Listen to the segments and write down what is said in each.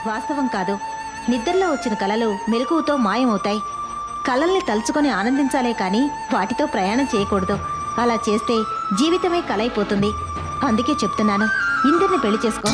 వాస్తవం కాదు. నిద్రలో వచ్చిన కలలు మెలకువతో మాయమవుతాయి. కలల్ని తలుచుకొని ఆనందించాలే కానీ వాటితో ప్రయాణం చేయకూడదు. అలా చేస్తే జీవితమే కలైపోతుంది. అందుకే చెప్తున్నాను, ఇందరిని పెళ్లి చేసుకో.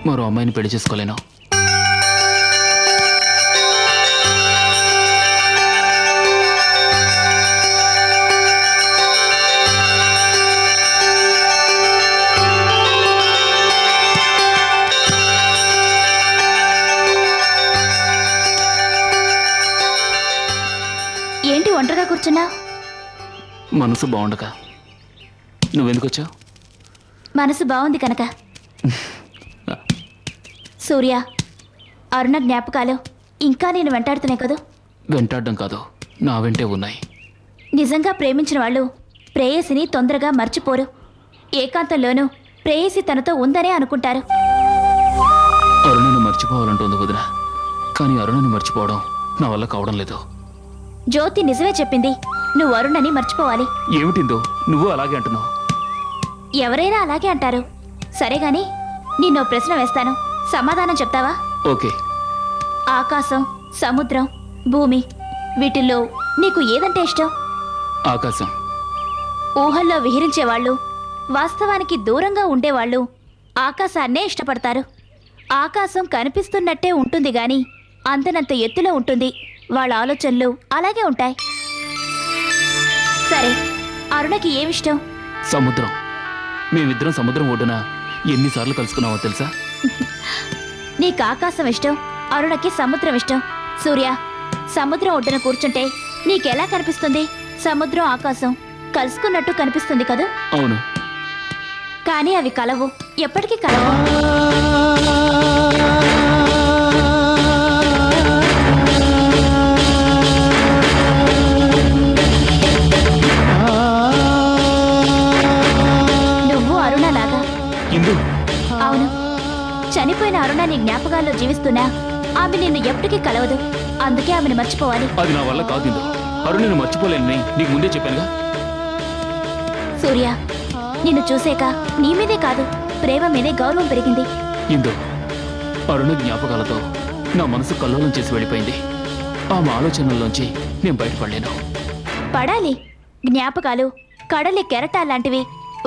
మరో అమ్మాయిని పెళ్లి చేసుకోలేను. ఏంటి ఒంటరిగా కూర్చున్నా? మనసు బాగుండక. నువ్వెందుకు వచ్చావు? మనసు బాగుంది కనుక. సూర్య, అరుణ జ్ఞాపకాలు ఇంకా నేను వెంటాడుతున్నాయి కదా? వెంటాడడం కాదు, నా వెంటే ఉన్నాయి. నిజంగా ప్రేమించిన వాళ్ళు ప్రేయసిని తొందరగా మర్చిపోరు. ఏకాంతంలోనూ ప్రేయసి తనతో ఉందనే అనుకుంటారు. అరుణను మర్చిపోవాలంటోంది వదిన, కానీ అరుణను మర్చిపోవడం నా వల్ల కావడం లేదు. జ్యోతి నిజమే చెప్పింది, నువ్వు అరుణని మర్చిపోవాలి. ఏమిటిందో నువ్వు అలాగే అంటున్నావు? ఎవరైనా అలాగే అంటారు. సరే గాని నిన్నో ప్రశ్న వేస్తాను, సమాధానం చెప్తావా? ఓకే. ఆకాశం, సముద్రం, భూమి, వీటిల్లో నీకు ఏదంటే ఇష్టం? ఆకాశం. ఊహల్లో విహరించేవాళ్ళు, వాస్తవానికి దూరంగా ఉండేవాళ్ళు ఆకాశాన్నే ఇష్టపడతారు. ఆకాశం కనిపిస్తున్నట్టే ఉంటుంది గాని అందనంత ఎత్తులో ఉంటుంది. వాళ్ళ ఆలోచనలు అలాగే ఉంటాయి. సరే, అరుణకి ఏమిష్టం? సముద్రం. మేమిద్దరం సముద్రం ఒడ్డున ఎన్నిసార్లు కలుసుకున్నావో తెలుసా? నీకు ఆకాశం ఇష్టం, అరుణకి సముద్రం ఇష్టం. సూర్య, సముద్రం ఒడ్డున కూర్చుంటే నీకెలా కనిపిస్తుంది? సముద్రం ఆకాశం కలుసుకున్నట్టు కనిపిస్తుంది కదా? అవును. కానీ అవి కలవు, ఎప్పటికీ కలవు. నువ్వు అరుణలాగా. అవును, చనిపోయిన అరుణ నీ జ్ఞాపకాల్లో జీవిస్తున్నా ఆమె నిన్ను ఎప్పటికీ కలవదు. అందుకే ఆమెను మర్చిపోవాలి. అది నా వల్ల కాదు. అరుణను మర్చిపోలేని నీకు ముందే చెప్పానుగా. సూర్య, నిన్ను చూసాక నీ మీదే కాదు, ప్రేమ మీదే గౌరవం పెరిగింది. ఇందు, అరుణ జ్ఞాపకాలతో నా మనసు కల్లోలం చేసి వెళ్ళిపోయింది. ఆమె ఆలోచనల్లోంచి నేను బయటపడలేను. పడాలి. జ్ఞాపకాలు కడలి కెరటాలాంటివి,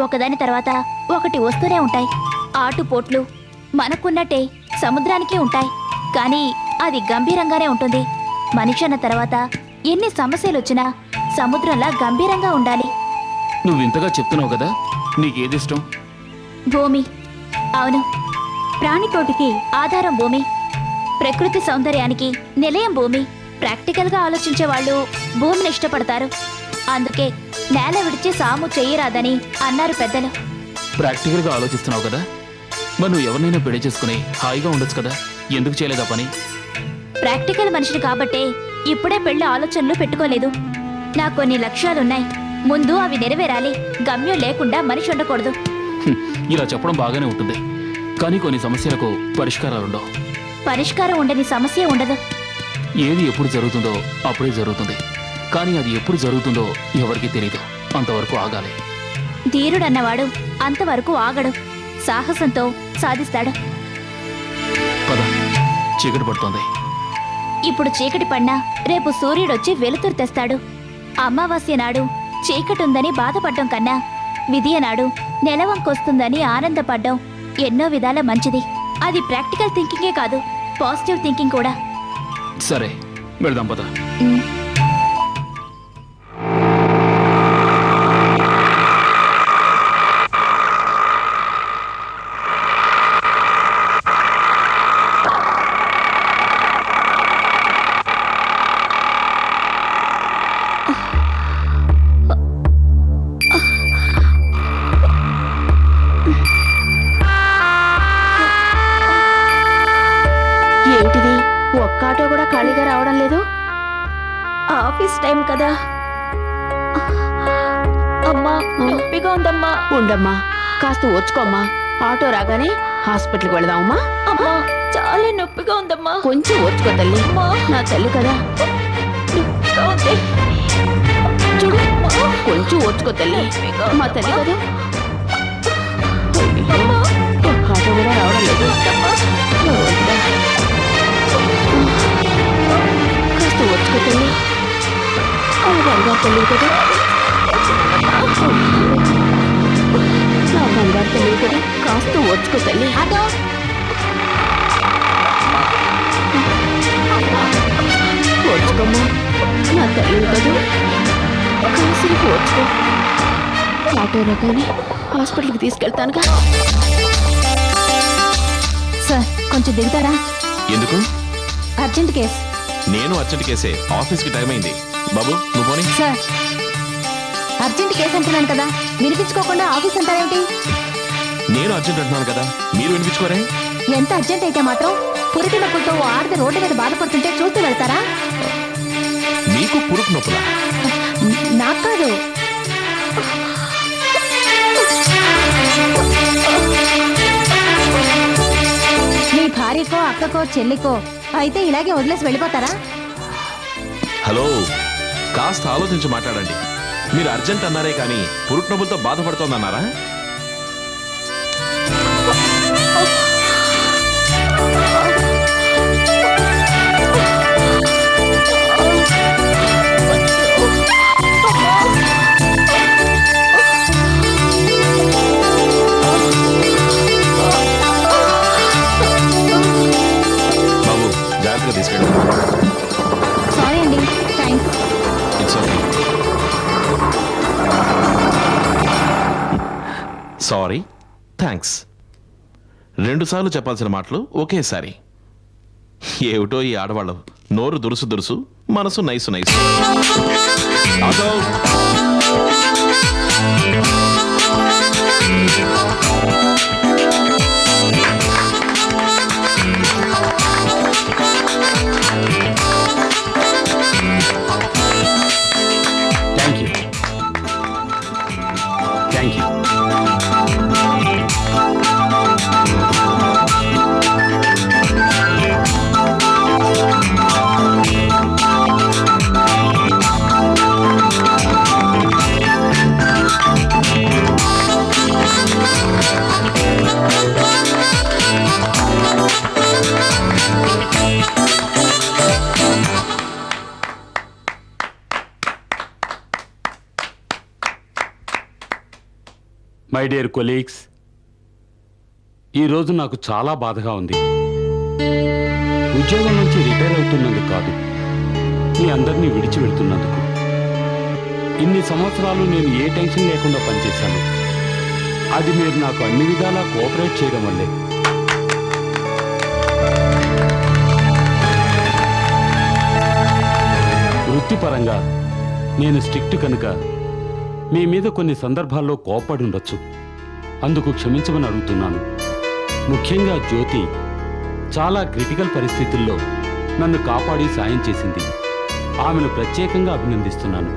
ఒకదాని తర్వాత ఒకటి వస్తూనే ఉంటాయి. ఆటుపోట్లు మనకున్నట్టే సముద్రానికే ఉంటాయి, కానీ అది గంభీరంగానే ఉంటుంది. మనిషి అన్న తర్వాత ఎన్ని సమస్యలు వచ్చినా సముద్రంలా గంభీరంగా ఉండాలి. నువ్వు ఇంతగా చెప్తున్నావు కదా, నీకేదిష్టం? భూమి. అవును, ప్రాణికోటికి ఆధారం భూమి, ప్రకృతి సౌందర్యానికి నిలయం భూమి. ప్రాక్టికల్గా ఆలోచించే వాళ్ళు భూమిని ఇష్టపడతారు. అందుకే నేల విడిచి సాము చెయ్యరాదని అన్నారు పెద్దలు. ప్రాక్టికల్గా ఆలోచిస్తున్నావు కదా, మరి నువ్వు ఎవరినైనా పెళ్లి చేసుకుని హాయిగా ఉండొచ్చు కదా, ఎందుకు చేయలేదా పని? ప్రాక్టికల్ మనిషిని కాబట్టే ఇప్పుడే పెళ్లి ఆలోచనలు పెట్టుకోలేదు. నాకు కొన్ని లక్ష్యాలున్నాయి, ముందు అవి నెరవేరాలి. గమ్యం లేకుండా మనిషి ఉండకూడదు. ఇలా చెప్పడం బాగానే ఉంటుంది, కానీ కొన్ని సమస్యలకు పరిష్కారాలుండవు. పరిష్కారం ఉండని సమస్య ఉండదు. ఏది ఎప్పుడు జరుగుతుందో అప్పుడే జరుగుతుంది, కానీ అది ఎప్పుడు జరుగుతుందో ఎవరికీ తెలీదు. అంతవరకు ఆగాలి. ధీరుడన్నవాడు అంతవరకు ఆగడు, సాహసంతో సాధిస్తాడు. పద, చీకటి పడుతోంది. ఇప్పుడు చీకటి పడినా రేపు సూర్యుడొచ్చి వెలుతురు తెస్తాడు. అమావాస్య నాడు చీకటుందని బాధపడ్డం కన్నా విధియ నాడు నెలవంకొస్తుందని ఆనందపడ్డం ఎన్నో విధాల మంచిది. అది ప్రాక్టికల్ థింకింగే కాదు, పాజిటివ్ థింకింగ్ కూడా. సరే, వెళ్దాం పద. ఫస్ట్ టైం కదా. అమ్మా నొప్పిగా ఉందమ్మా. ఉండమ్మా, కాస్త ఓర్చుకోమ్మా. ఆటో రాగానే హాస్పిటల్కి వెళదామమ్మా. అమ్మా చాలా నొప్పిగా ఉందమ్మా. కొంచెం ఓర్చుకో తల్లి, నా తల్లి కదా. నొప్పిగా ఉంది. చూడు, కొంచెం ఓర్చుకో తల్లి, మా తల్లి కదా. అయ్యో, ఒక్క ఆటో కూడా రావడం లేదు. భగవంతుడా. కాస్త ఓర్చుకో తల్లి, నా బంగారు తల్లి కదా. నా బంగారు తల్లి కదా, కాస్త ఓర్చుకో తల్లి. ఆటో ఓర్చుకోమ్మా, నా తల్లి కదా. కాసేపు ఓర్చుకో. ఆటో రకాన్ని హాస్పిటల్కి తీసుకెళ్తానుగా. సార్ కొంచెం దిగుతారా? ఎందుకు? Urgent case. నేను అర్జెంట్ కేసే. ఆఫీస్కి టైం అయింది. బాబు నువ్వు పోనీ. సార్ అర్జెంట్ కేసు అంటున్నాను కదా, వినిపించుకోకుండా ఆఫీస్ అంటారేమిటి? నేను అర్జెంట్ అంటున్నాను కదా, మీరు వినిపించుకోరే. ఎంత అర్జెంట్ అయితే మాత్రం పురిటి నొప్పులతో ఓ ఆడది రోడ్డు మీద బాధపడుతుంటే చూస్తూ వెళ్తారా? మీకు పురుకు నొప్పులా? నాకు కాదు. మీ భార్యకో అక్కకో చెల్లికో అయితే ఇలాగే వదిలేసి వెళ్ళిపోతారా? హలో, కాస్త ఆలోచించి మాట్లాడండి. మీరు అర్జెంట్ అన్నారే కానీ పురుకు నొప్పులతో బాధపడుతోందన్నారా? బాబు జాగ్రత్తగా తీసుకెళ్ళండి. సారీ అండి, thanks. It's okay. Sorry, thanks. 2 సార్లు చెప్పాల్సిన మాటలు ఒకేసారి. ఏమిటో ఈ ఆడవాళ్ళు, నోరు దురుసు దురుసు, మనసు nice nice. Auto. Thank you, thank you. My dear colleagues, ఈరోజు నాకు చాలా బాధగా ఉంది. ఉద్యోగం నుంచి రిటైర్ అవుతున్నందుకు కాదు, మీ అందరినీ విడిచి వెళ్తున్నందుకు. ఇన్ని సంవత్సరాలు నేను ఏ టెన్షన్ లేకుండా పనిచేశాను. అది మీరు నాకు అన్ని విధాలా కోఆపరేట్ చేయడం వల్లే. వృత్తిపరంగా నేను స్ట్రిక్ట్ కనుక మీ మీద కొన్ని సందర్భాల్లో కోపపడి ఉండొచ్చు. అందుకు క్షమించమని అడుగుతున్నాను. ముఖ్యంగా జ్యోతి చాలా క్రిటికల్ పరిస్థితుల్లో నన్ను కాపాడి సాయం చేసింది. ఆమెను ప్రత్యేకంగా అభినందిస్తున్నాను.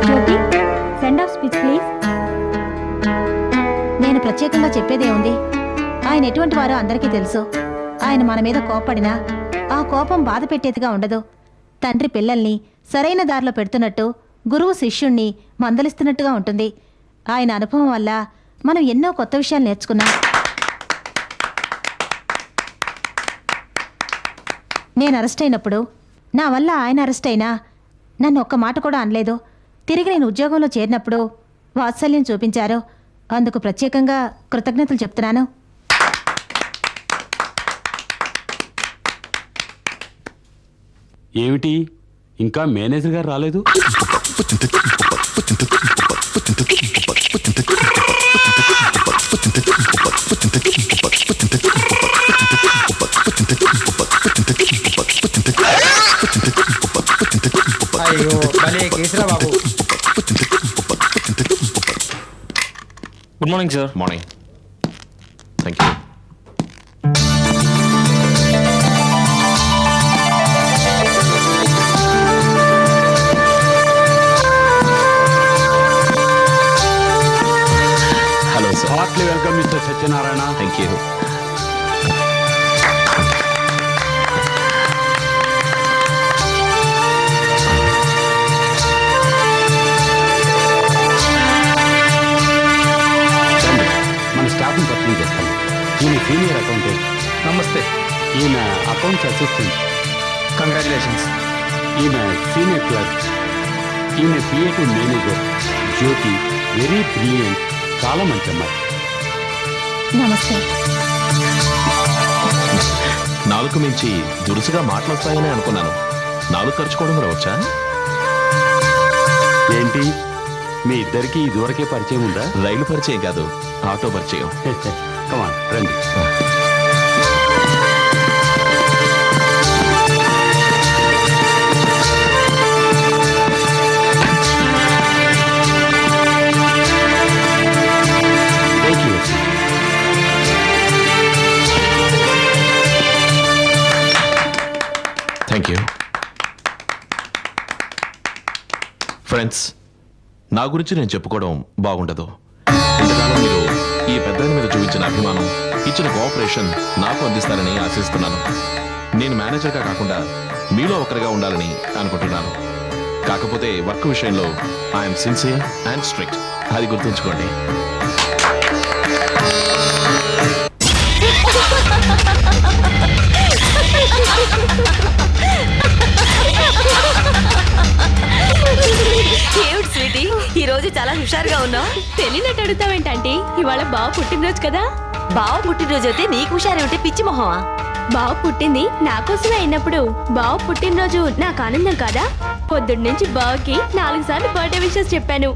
జ్యోతి, సెండ్ ఆఫ్ స్పీచ్ ప్లీజ్. నేను ప్రత్యేకంగా చెప్పేదే ఉంది. ఆయన ఎటువంటి వారో అందరికీ తెలుసు. ఆయన మన మీద కోపడినా ఆ కోపం బాధ పెట్టేదిగా ఉండదు. తండ్రి పిల్లల్ని సరైన దారిలో పెడుతున్నట్టు, గురువు శిష్యుణ్ణి మందలిస్తున్నట్టుగా ఉంటుంది. ఆయన అనుభవం వల్ల మనం ఎన్నో కొత్త విషయాలు నేర్చుకున్నాం. నేను అరెస్ట్ అయినప్పుడు నా వల్ల ఆయన అరెస్ట్ అయినా నన్ను ఒక్క మాట కూడా అనలేదు. తిరిగి నేను ఉద్యోగంలో చేరినప్పుడు వాత్సల్యం చూపించారు. అందుకు ప్రత్యేకంగా కృతజ్ఞతలు చెప్తున్నాను. ఏమిటి, ఇంకా మేనేజర్ గారు రాలేదు? అయ్యో భలే కేసురా బాబు. Good morning sir. Morning. Thank you. Accounts assistant. Congratulations. ఈమె సీనియర్ క్లర్క్. ఈమె creative manager Jyoti. Very brilliant, చాలా మంచి అమ్మాయి. నమస్తే. నాలుగు మించి దురుసుగా మాటలొస్తాయని అనుకున్నాను. నాలుగు ఖర్చుకోవడం కూడా వచ్చా? ఏంటి మీ ఇద్దరికి ఇదివరకే పరిచయం ఉందా? రైలు పరిచయం కాదు, ఆటో పరిచయం. కమాన్ రండి. Thank you. Thank you. Friends, నా గురించి నేను చెప్పుకోవడం బాగుండదు. ఇంతకాలం మీరు ఈ పెద్దాయన మీద చూపించిన అభిమానం, ఇచ్చిన కోఆపరేషన్ నాకు అందిస్తారని ఆశిస్తున్నాను. నేను మేనేజర్గా కాకుండా మీలో ఒకరిగా ఉండాలని అనుకుంటున్నాను. కాకపోతే వర్క్ విషయంలో ఐఎమ్ సిన్సియర్ అండ్ స్ట్రిక్ట్, అది గుర్తుంచుకోండి. ఏమిటి స్వీటీ, ఈ రోజు చాలా హుషారుగా ఉన్నావు. తెలియనట్టు అడుగుతావేంటంటే ఇవాళ బావ పుట్టినరోజు కదా. బావ పుట్టినరోజు అయితే నీకు హుషారేమిటి, పిచ్చి మొహమా? బావ పుట్టింది నా కోసమే అయినప్పుడు బావ పుట్టినరోజు నాకు ఆనందం కాదా? పొద్దున్న నుంచి బావకి 4 సార్లు బర్త్డే విషెస్ చెప్పాను.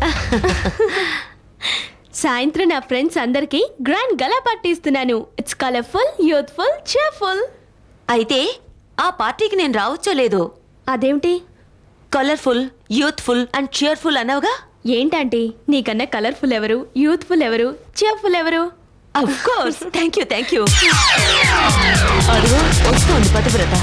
సాయంత్రం నా ఫ్రెండ్స్ అందరికి గ్రాండ్ గలా పార్టీ ఇస్తున్నాను. It's colourful, youthful, cheerful. అయితే ఆ పార్టీకి నేను రావచ్చో లేదో? అదేమిటి? కలర్ఫుల్, యూత్ఫుల్ అండ్ cheerful అన్నావుగా. ఏంటంటే నీకన్నా కలర్ఫుల్ ఎవరు, యూత్ఫుల్ ఎవరు, cheerful ఎవరు? Of course. Thank you. అదిగో వస్తోంది పతివ్రత.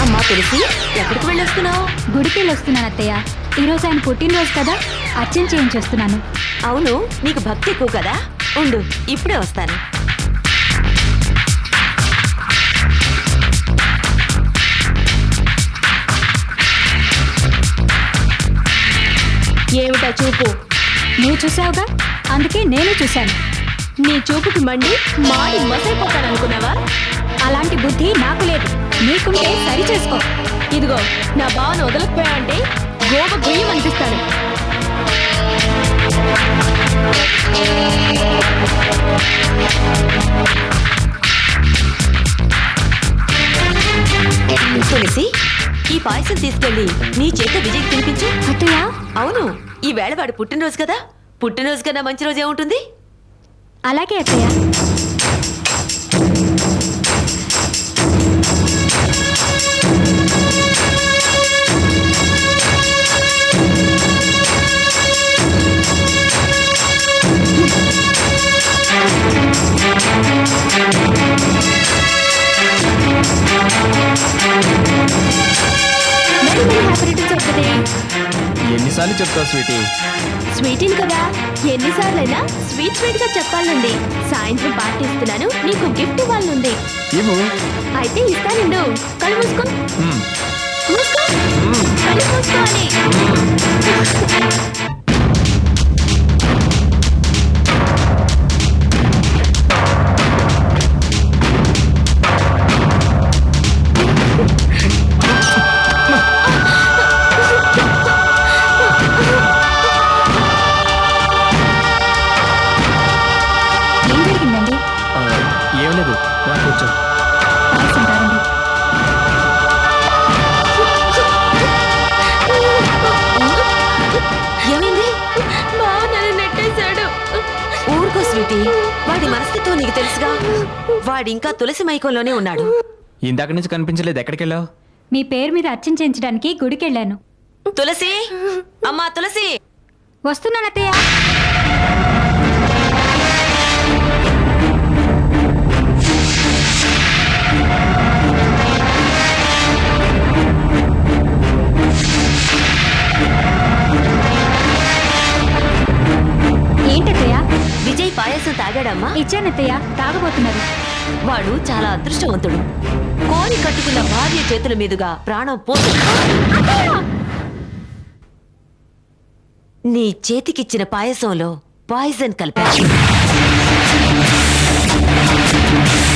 అమ్మా తులసి, ఎక్కడికి వెళ్ళొస్తున్నావు? గుడికి వెళ్ళొస్తున్నాను అత్తయ్య. ఈరోజు ఆయన పుట్టినరోజు కదా, అర్చన చేయించొస్తున్నాను. అవును, నీకు భక్తి ఎక్కువ కదా. ఉండు, ఇప్పుడే వస్తాను. ఏమిటా చూపు? నువ్వు చూసావుగా, అందుకే నేను చూశాను. నీ చూపుకి మండి మాడి మసైపోతాననుకున్నావా? అలాంటి బుద్ధి నాకు లేదు. నీకుంటే సరి చేసుకో. ఇదిగో, నా బావను వదలకపోయావంటే గోప గుయ్యం అనిపిస్తాను. తులసి, ఈ పాయసం తీసుకెళ్ళి నీ చేత విజయ్ తినిపించు. అత్తయ్య, అవును, ఈ వేళ వాడు పుట్టినరోజు కదా. పుట్టినరోజు కన్నా మంచి రోజు ఏముంటుంది? అలాగే అత్తయ్య. ఎన్నిసార్లు చెప్తావు స్వీటీ? స్వీటీని కదా, ఎన్నిసార్లైనా స్వీట్ గా చెప్పాలండి. సాయంత్రం పార్టీ ఇస్తున్నాను, నీకు గిఫ్ట్ ఇవ్వాలనుంది. ఇవ్వు. అయితే ఇస్తానండు. కళ్ళు మూసుకో. మ్మ్. మూసుకో. కళ్ళు మూసుకోవాలి. ఏం జరిగిందండి? ఏం లేదు, రా కూర్చో. పాయసం తాగండి. ఏమైంది? బావ నన్ను నెట్టేశాడు. ఊరుకో స్వీటీ, వాడి మనస్తత్వం నీకు తెలుసుగా. వాడింకా తులసి మైకంలోనే ఉన్నాడు. ఇందాక నుంచి కనిపించలేదు, ఎక్కడికి వెళ్ళావు? మీ పేరు మీద అర్చన చేయించడానికి గుడికెళ్ళాను. తులసి, అమ్మా తులసి. వస్తున్నాను అత్తయ్య. ఏంటత్తయ్య? విజయ్ పాయసం తాగాడమ్మా. ఇచ్చానత్తయ్య, తాగబోతున్నారు. వాడు చాలా అదృష్టవంతుడు. కోరి కట్టుకున్న భార్య చేతుల మీదుగా ప్రాణం పోతుంది. నీ చేతికిచ్చిన పాయసంలో పాయిజన్ కలిపాడు. Thank you.